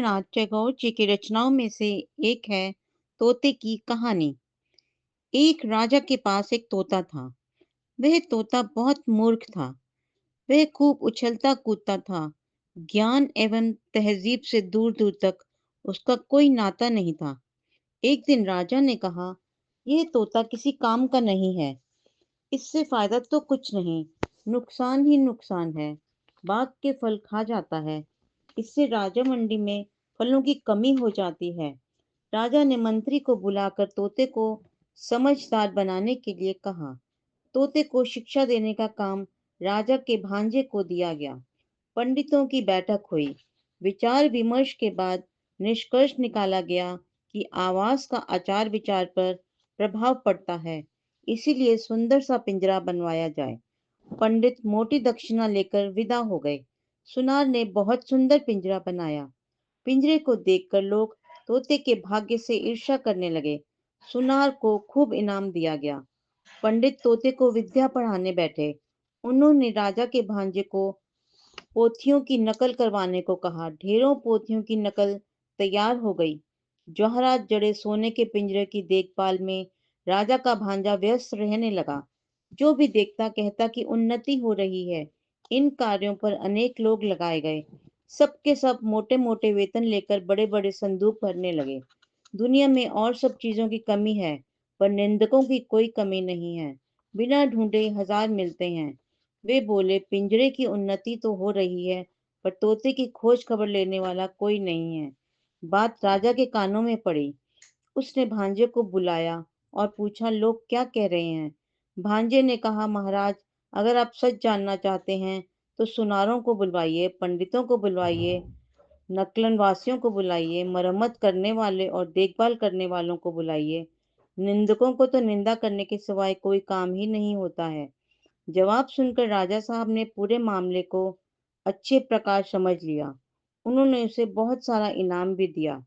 रविंद्रनाथ टैगोर जी की रचनाओं में से एक है तोते की कहानी। एक राजा के पास एक तोता था। वह तोता बहुत मूर्ख था। वह खूब उछलता कूदता था। ज्ञान एवं तहजीब से दूर दूर तक उसका कोई नाता नहीं था। एक दिन राजा ने कहा, यह तोता किसी काम का नहीं है। इससे फायदा तो कुछ नहीं, नुकसान ही नुकसान है। बाग के फल खा जाता है। इससे राजा मंडी में फलों की कमी हो जाती है। राजा ने मंत्री को बुलाकर तोते को समझदार बनाने के लिए कहा। तोते को शिक्षा देने का काम राजा के भांजे को दिया गया। पंडितों की बैठक हुई। विचार विमर्श के बाद निष्कर्ष निकाला गया कि आवाज का आचार विचार पर प्रभाव पड़ता है, इसीलिए सुंदर सा पिंजरा बनवाया जाए। पंडित मोटी दक्षिणा लेकर विदा हो गए। सुनार ने बहुत सुंदर पिंजरा बनाया। पिंजरे को देखकर लोग तोते के भाग्य से ईर्ष्या करने लगे। सुनार को खूब इनाम दिया गया। पंडित तोते को विद्या पढ़ाने बैठे। उन्होंने राजा के भांजे को पोथियों की नकल करवाने को कहा। ढेरों पोथियों की नकल तैयार हो गई। जवाहरात जड़े सोने के पिंजरे की देखभाल में राजा का भांजा व्यस्त रहने लगा। जो भी देखता कहता कि उन्नति हो रही है। इन कार्यों पर अनेक लोग लगाए गए। सबके सब मोटे मोटे वेतन लेकर बड़े बड़े संदूक भरने लगे। दुनिया में और सब चीजों की कमी है, पर निंदकों की कोई कमी नहीं है। बिना ढूंढे हजार मिलते हैं। वे बोले, पिंजरे की उन्नति तो हो रही है, पर तोते की खोज खबर लेने वाला कोई नहीं है। बात राजा के कानों में पड़ी। उसने भांजे को बुलाया और पूछा, लोग क्या कह रहे हैं। भांजे ने कहा, महाराज, अगर आप सच जानना चाहते हैं तो सुनारों को बुलवाइए, पंडितों को बुलवाइए, नकलनवासियों को बुलाइए, मरम्मत करने वाले और देखभाल करने वालों को बुलाइए। निंदकों को तो निंदा करने के सिवाय कोई काम ही नहीं होता है। जवाब सुनकर राजा साहब ने पूरे मामले को अच्छे प्रकार समझ लिया। उन्होंने उसे बहुत सारा इनाम भी दिया।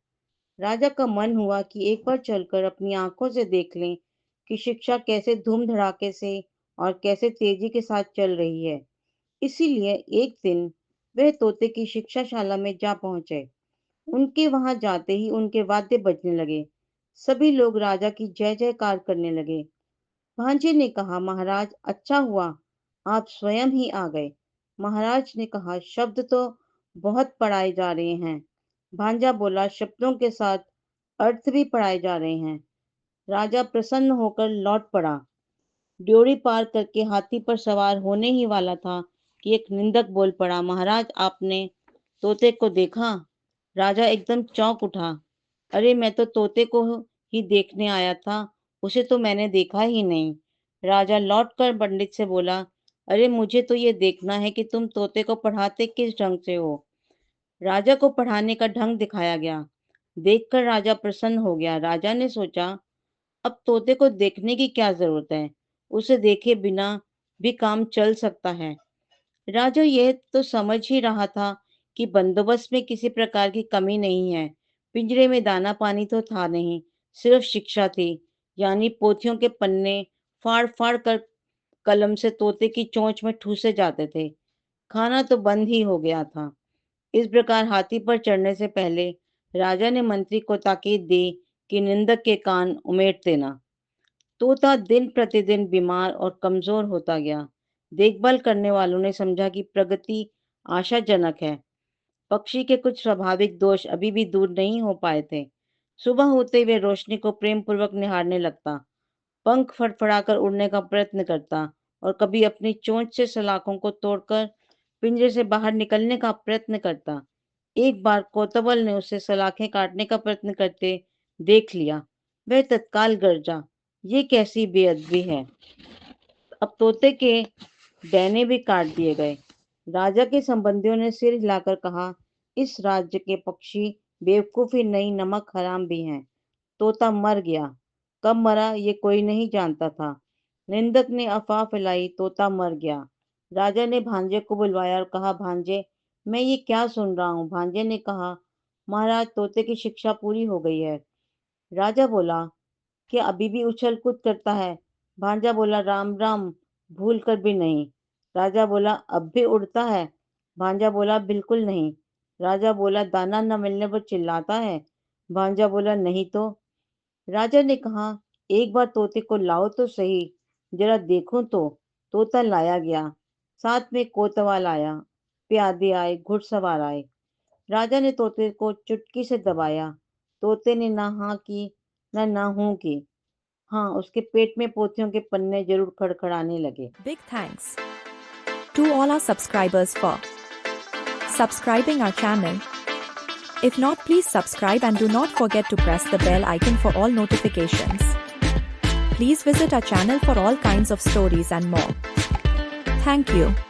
राजा का मन हुआ कि एक बार चलकर अपनी आंखों से देख लें कि शिक्षा कैसे धूम धड़ाके से और कैसे तेजी के साथ चल रही है। इसीलिए एक दिन वह तोते की शिक्षाशाला में जा पहुंचे। उनके वहां जाते ही उनके वाद्य बजने लगे। सभी लोग राजा की जय जयकार करने लगे। भांजे ने कहा, महाराज, अच्छा हुआ आप स्वयं ही आ गए। महाराज ने कहा, शब्द तो बहुत पढ़ाए जा रहे हैं। भांजा बोला, शब्दों के साथ अर्थ भी पढ़ाए जा रहे हैं। राजा प्रसन्न होकर लौट पड़ा। ड्योढ़ी पार करके हाथी पर सवार होने ही वाला था कि एक निंदक बोल पड़ा, महाराज, आपने तोते को देखा। राजा एकदम चौंक उठा। अरे, मैं तो तोते को ही देखने आया था, उसे तो मैंने देखा ही नहीं। राजा लौटकर पंडित से बोला, अरे, मुझे तो ये देखना है कि तुम तोते को पढ़ाते किस ढंग से हो। राजा को पढ़ाने का ढंग दिखाया गया। देखकर राजा प्रसन्न हो गया। राजा ने सोचा, अब तोते को देखने की क्या जरूरत है, उसे देखे बिना भी काम चल सकता है। राजा यह तो समझ ही रहा था कि बंदोबस्त में किसी प्रकार की कमी नहीं है। पिंजरे में दाना पानी तो था नहीं, सिर्फ शिक्षा थी। यानी पोथियों के पन्ने फाड़ फाड़ कर कलम से तोते की चोंच में ठूसे जाते थे। खाना तो बंद ही हो गया था। इस प्रकार हाथी पर चढ़ने से पहले राजा ने मंत्री को ताकीद दी कि निंदक के कान उमेट देना। तोता दिन प्रतिदिन बीमार और कमजोर होता गया। देखभाल करने वालों ने समझा कि प्रगति आशाजनक है। पक्षी के कुछ स्वाभाविक दोष अभी भी दूर नहीं हो पाए थे। सुबह होते ही वे रोशनी को प्रेम पूर्वक निहारने लगता, पंख फड़फड़ाकर उड़ने का प्रयत्न करता और कभी अपनी चोंच से सलाखों को तोड़कर पिंजरे से बाहर निकलने का प्रयत्न करता। एक बार कोतवाल ने उसे सलाखें काटने का प्रयत्न करते देख लिया। वह तत्काल गरजा, ये कैसी बेअदबी है। अब तोते के डैने भी काट दिए गए। राजा के संबंधियों ने सिर हिलाकर कहा, इस राज्य के पक्षी बेवकूफी नहीं, नमक हराम भी हैं। तोता मर गया। कब मरा ये कोई नहीं जानता था। निंदक ने अफवाह फैलाई, तोता मर गया। राजा ने भांजे को बुलवाया और कहा, भांजे, मैं ये क्या सुन रहा हूँ। भांजे ने कहा, महाराज, तोते की शिक्षा पूरी हो गई है। राजा बोला, क्या अभी भी उछल कूद करता है। भांजा बोला, राम राम, भूल कर भी नहीं। राजा बोला, अब भी उड़ता है। भांजा बोला, बिल्कुल नहीं। राजा बोला, दाना न मिलने पर चिल्लाता है। भांजा बोला, नहीं तो। राजा ने कहा, एक बार तोते को लाओ तो सही, जरा देखूं तो। तोता लाया गया, साथ में कोतवाल आया, प्यादे आए, घुड़सवार आए। राजा ने तोते को चुटकी से दबाया। तोते ने ना हाँ की, ना हूं की। हाँ, उसके पेट में पोथियों के पन्ने जरूर खड़खड़ाने लगे। Big thanks to all our subscribers for subscribing our channel. If not, please subscribe and do not forget to press the bell icon for all notifications. Please visit our channel for all kinds of stories and more. Thank you.